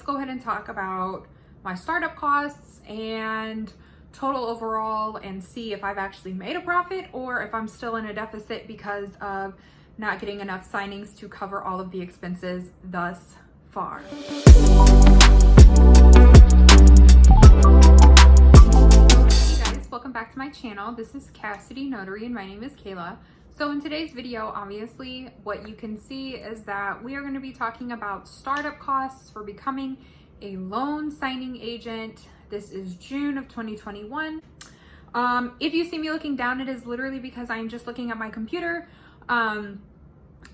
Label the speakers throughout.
Speaker 1: let's go ahead and talk about my startup costs and total overall and see if I've actually made a profit or if I'm still in a deficit because of not getting enough signings to cover all of the expenses thus far. Hey guys, welcome back to my channel. This is Cassidy Notary and my name is Kayla. So in today's video, obviously what you can see is that we are going to be talking about startup costs for becoming a loan signing agent. This is June of 2021. If you see me looking down, it is literally because I'm just looking at my computer. I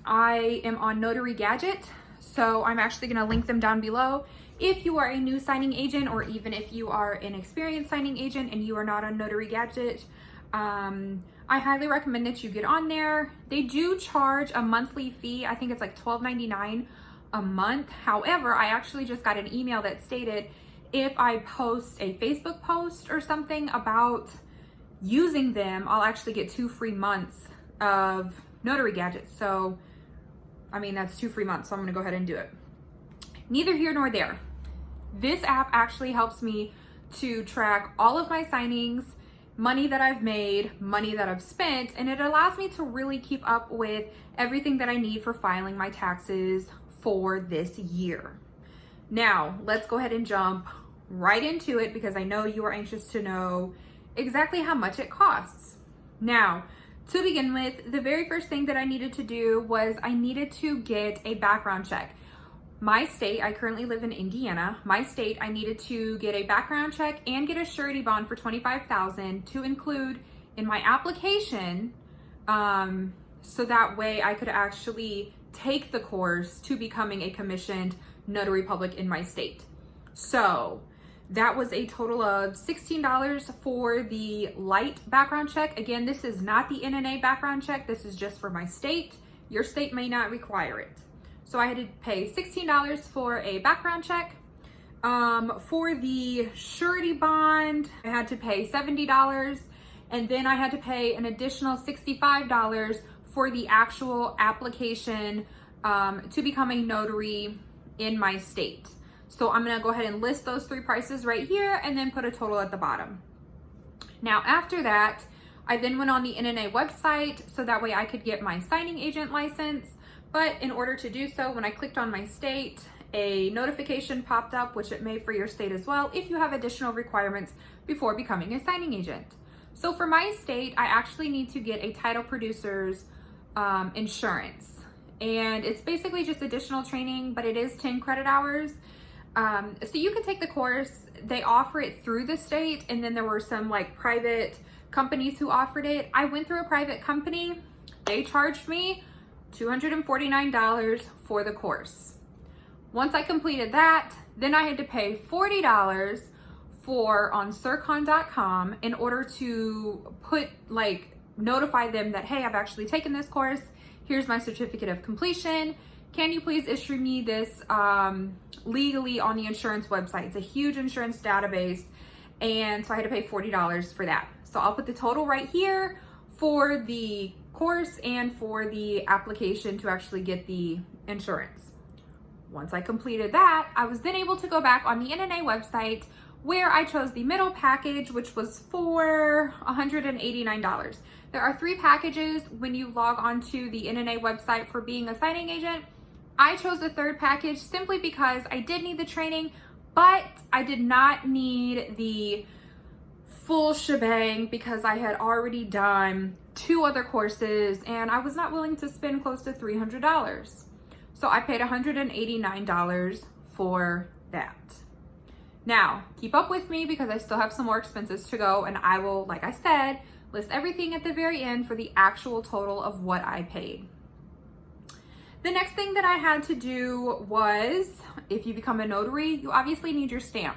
Speaker 1: am on Notary Gadget, so I'm actually going to link them down below. If you are a new signing agent, or even if you are an experienced signing agent and you are not on Notary Gadget, I highly recommend that you get on there. They do charge a monthly fee. I think it's like $12.99 a month. However, I actually just got an email that stated if I post a Facebook post or something about using them, I'll actually get 2 free months of Notary Gadget. So, I mean, that's 2 free months, so I'm gonna go ahead and do it. Neither here nor there. This app actually helps me to track all of my signings, money that I've made, money that I've spent, and it allows me to really keep up with everything that I need for filing my taxes for this year. Now, let's go ahead and jump right into it because I know you are anxious to know exactly how much it costs. Now, to begin with, the very first thing that I needed to do was I needed to get a background check. My state, I currently live in Indiana. My state, I needed to get a background check and get a surety bond for $25,000 to include in my application, so that way I could actually take the course to becoming a commissioned notary public in my state. So that was a total of $16 for the light background check. Again, this is not the NNA background check. This is just for my state. Your state may not require it. So I had to pay $16 for a background check. For the surety bond, I had to pay $70. And then I had to pay an additional $65 for the actual application to become a notary in my state. So I'm gonna go ahead and list those 3 prices right here and then put a total at the bottom. Now after that, I then went on the NNA website so that way I could get my signing agent license. But in order to do so, when I clicked on my state, a notification popped up, which it may for your state as well, if you have additional requirements before becoming a signing agent. So for my state, I actually need to get a title producer's insurance. And it's basically just additional training, but it is 10 credit hours. So you can take the course. They offer it through the state, and then there were some like private companies who offered it. I went through a private company. They charged me $249 for the course. Once I completed that, then I had to pay $40 on Circon.com in order to notify them that, hey, I've actually taken this course. Here's my certificate of completion. Can you please issue me this legally on the insurance website? It's a huge insurance database. And so I had to pay $40 for that. So I'll put the total right here for the course and for the application to actually get the insurance. Once I completed that, I was then able to go back on the NNA website where I chose the middle package, which was for $189. There are 3 packages when you log onto the NNA website for being a signing agent. I chose the 3rd package simply because I did need the training, but I did not need the full shebang because I had already done 2 other courses and I was not willing to spend close to $300. So I paid $189 for that. Now, keep up with me because I still have some more expenses to go, and I will, like I said, list everything at the very end for the actual total of what I paid. The next thing that I had to do was, if you become a notary, you obviously need your stamp.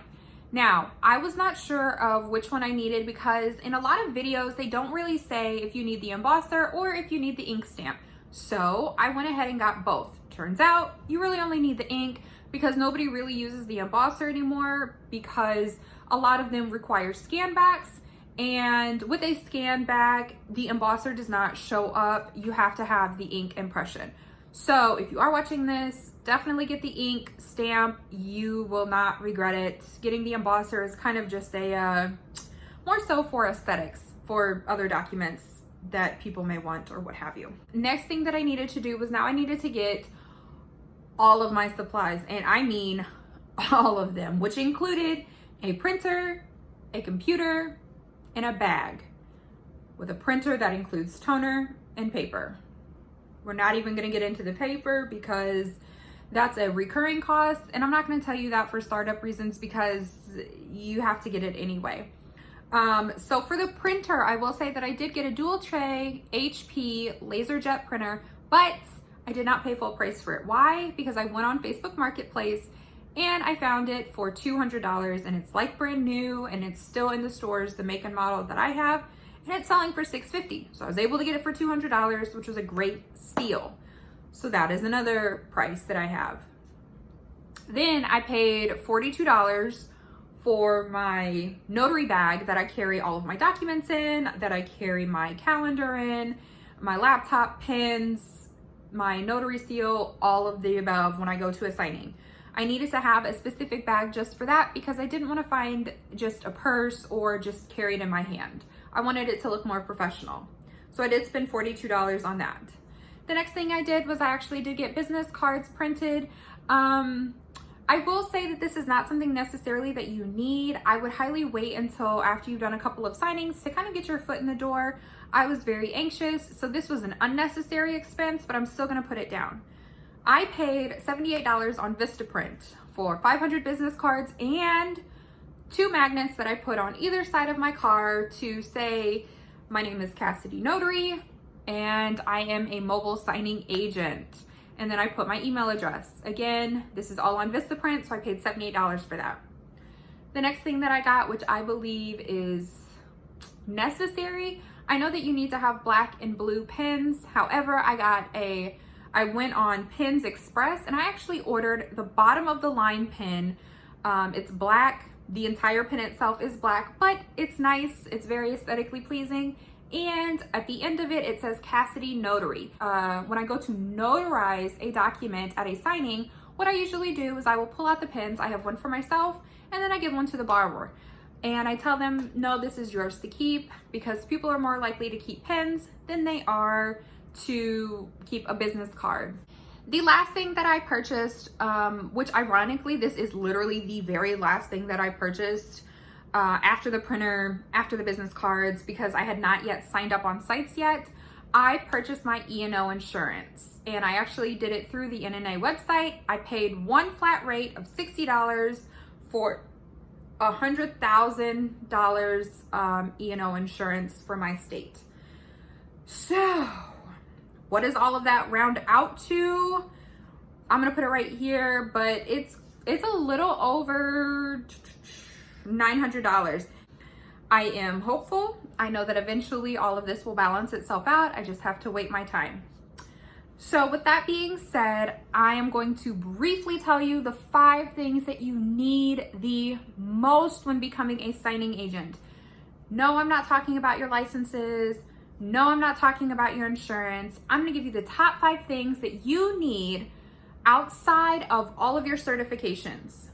Speaker 1: Now, I was not sure of which one I needed because in a lot of videos, they don't really say if you need the embosser or if you need the ink stamp. So I went ahead and got both. Turns out you really only need the ink because nobody really uses the embosser anymore because a lot of them require scan backs, and with a scan back, the embosser does not show up. You have to have the ink impression. So if you are watching this, Definitely get the ink stamp. You will not regret it. Getting the embosser is kind of just a more so for aesthetics, for other documents that people may want or what have you. Next thing that I needed to do was now I needed to get all of my supplies, and I mean all of them, which included a printer, a computer, and a bag with a printer that includes toner and paper. We're not even going to get into the paper because that's a recurring cost, and I'm not going to tell you that for startup reasons because you have to get it anyway. So for the printer, I will say that I did get a dual tray HP LaserJet printer, but I did not pay full price for it. Why? Because I went on Facebook Marketplace and I found it for $200, and it's like brand new, and it's still in the stores, the make and model that I have, and it's selling for $650. So I was able to get it for $200, which was a great steal. So that is another price that I have. Then I paid $42 for my notary bag that I carry all of my documents in, that I carry my calendar in, my laptop, pens, my notary seal, all of the above when I go to a signing. I needed to have a specific bag just for that because I didn't want to find just a purse or just carry it in my hand. I wanted it to look more professional. So I did spend $42 on that. The next thing I did was I actually did get business cards printed. I will say that this is not something necessarily that you need. I would highly wait until after you've done a couple of signings to kind of get your foot in the door. I was very anxious, so this was an unnecessary expense, but I'm still gonna put it down. I paid $78 on Vistaprint for 500 business cards and 2 magnets that I put on either side of my car to say, my name is Cassidy Notary and I am a mobile signing agent. And then I put my email address. Again, this is all on Vistaprint, so I paid $78 for that. The next thing that I got, which I believe is necessary, I know that you need to have black and blue pens. However, I went on Pens Express and I actually ordered the bottom of the line pen. It's black. The entire pen itself is black, but it's nice. It's very aesthetically pleasing. And at the end of it, it says Cassidy Notary. When I go to notarize a document at a signing, what I usually do is I will pull out the pens. I have one for myself, and then I give one to the borrower. And I tell them, no, this is yours to keep, because people are more likely to keep pens than they are to keep a business card. The last thing that I purchased, which ironically, this is literally the very last thing that I purchased after the printer, after the business cards, because I had not yet signed up on sites yet, I purchased my E&O insurance. And I actually did it through the NNA website. I paid one flat rate of $60 for $100,000 E&O insurance for my state. So what does all of that round out to? I'm gonna put it right here, but it's a little over $900. I am hopeful. I know that eventually all of this will balance itself out. I just have to wait my time. So with that being said, I am going to briefly tell you the 5 things that you need the most when becoming a signing agent. No, I'm not talking about your licenses. No, I'm not talking about your insurance. I'm gonna give you the top 5 things that you need outside of all of your certifications.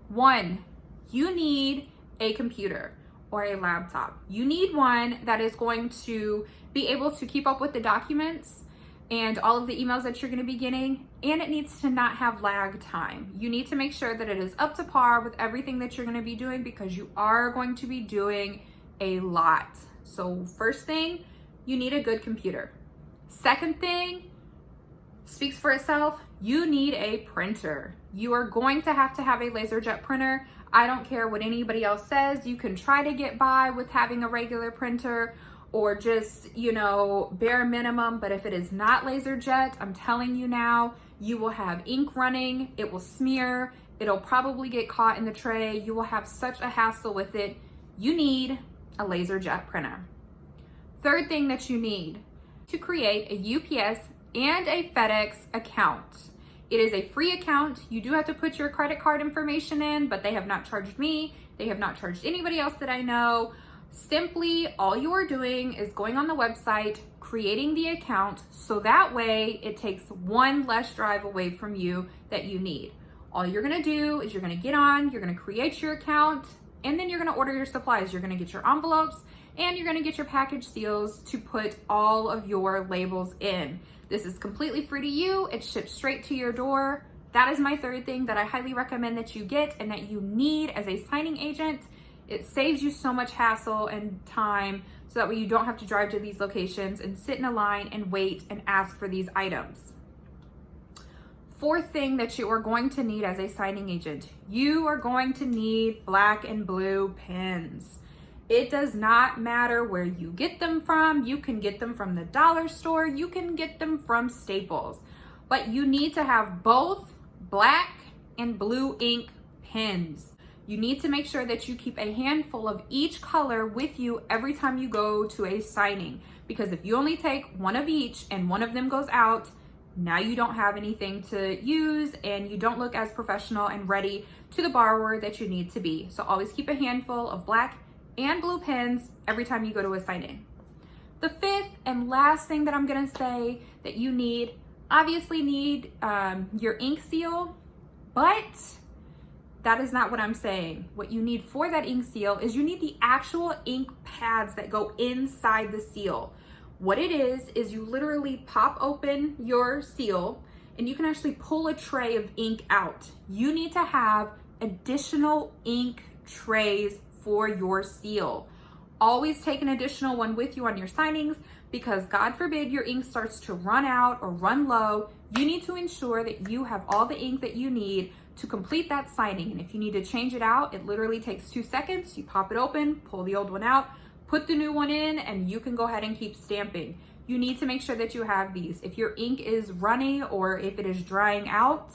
Speaker 1: 1, you need a computer or a laptop. You need one that is going to be able to keep up with the documents and all of the emails that you're going to be getting, and it needs to not have lag time. You need to make sure that it is up to par with everything that you're going to be doing, because you are going to be doing a lot. So first thing, you need a good computer. Second thing, speaks for itself, you need a printer. You are going to have a LaserJet printer. I don't care what anybody else says. You can try to get by with having a regular printer or just, bare minimum. But if it is not LaserJet, I'm telling you now, you will have ink running, it will smear, it'll probably get caught in the tray. You will have such a hassle with it. You need a LaserJet printer. Third thing that you need to create a UPS and a FedEx account. It is a free account. You do have to put your credit card information in, but they have not charged me. They have not charged anybody else that I know. Simply, all you are doing is going on the website, creating the account, so that way it takes one less drive away from you that you need. All you're gonna do is you're gonna get on, you're gonna create your account, and then you're gonna order your supplies. You're gonna get your envelopes and you're gonna get your package seals to put all of your labels in. This is completely free to you. It's shipped straight to your door. That is my third thing that I highly recommend that you get and that you need as a signing agent. It saves you so much hassle and time, so that way you don't have to drive to these locations and sit in a line and wait and ask for these items. Fourth thing that you are going to need as a signing agent, you are going to need black and blue pens. It does not matter where you get them from. You can get them from the dollar store, you can get them from Staples, but you need to have both black and blue ink pens. You need to make sure that you keep a handful of each color with you every time you go to a signing, because if you only take one of each and one of them goes out, now you don't have anything to use and you don't look as professional and ready to the borrower that you need to be. So always keep a handful of black and blue pens every time you go to a signing. The fifth and last thing that I'm gonna say that you need, obviously need your ink seal, but that is not what I'm saying. What you need for that ink seal is you need the actual ink pads that go inside the seal. What it is you literally pop open your seal and you can actually pull a tray of ink out. You need to have additional ink trays for your seal. Always take an additional one with you on your signings, because God forbid your ink starts to run out or run low. You need to ensure that you have all the ink that you need to complete that signing. And if you need to change it out, it literally takes 2 seconds. You pop it open, pull the old one out, put the new one in, and you can go ahead and keep stamping. You need to make sure that you have these. If your ink is runny or if it is drying out,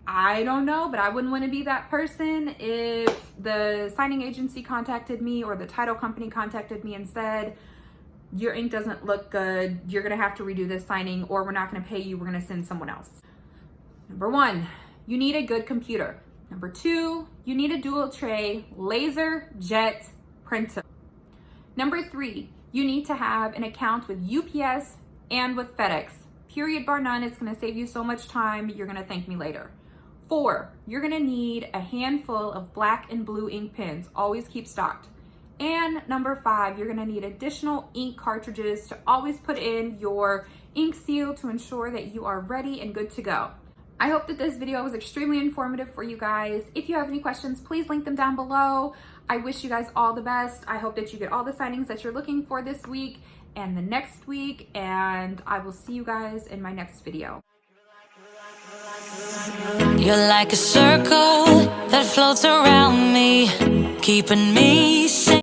Speaker 1: I don't know, but I wouldn't want to be that person if the signing agency contacted me or the title company contacted me and said, your ink doesn't look good, you're gonna have to redo this signing, or we're not gonna pay you, we're gonna send someone else. Number 1, you need a good computer. Number 2, you need a dual tray laser jet printer. Number 3, you need to have an account with UPS and with FedEx. Period, bar none. It's gonna save you so much time, you're gonna thank me later. 4, you're gonna need a handful of black and blue ink pens. Always keep stocked. And number 5, you're gonna need additional ink cartridges to always put in your ink seal to ensure that you are ready and good to go. I hope that this video was extremely informative for you guys. If you have any questions, please link them down below. I wish you guys all the best. I hope that you get all the signings that you're looking for this week and the next week, and I will see you guys in my next video.
Speaker 2: You're like a circle that floats around me, keeping me safe.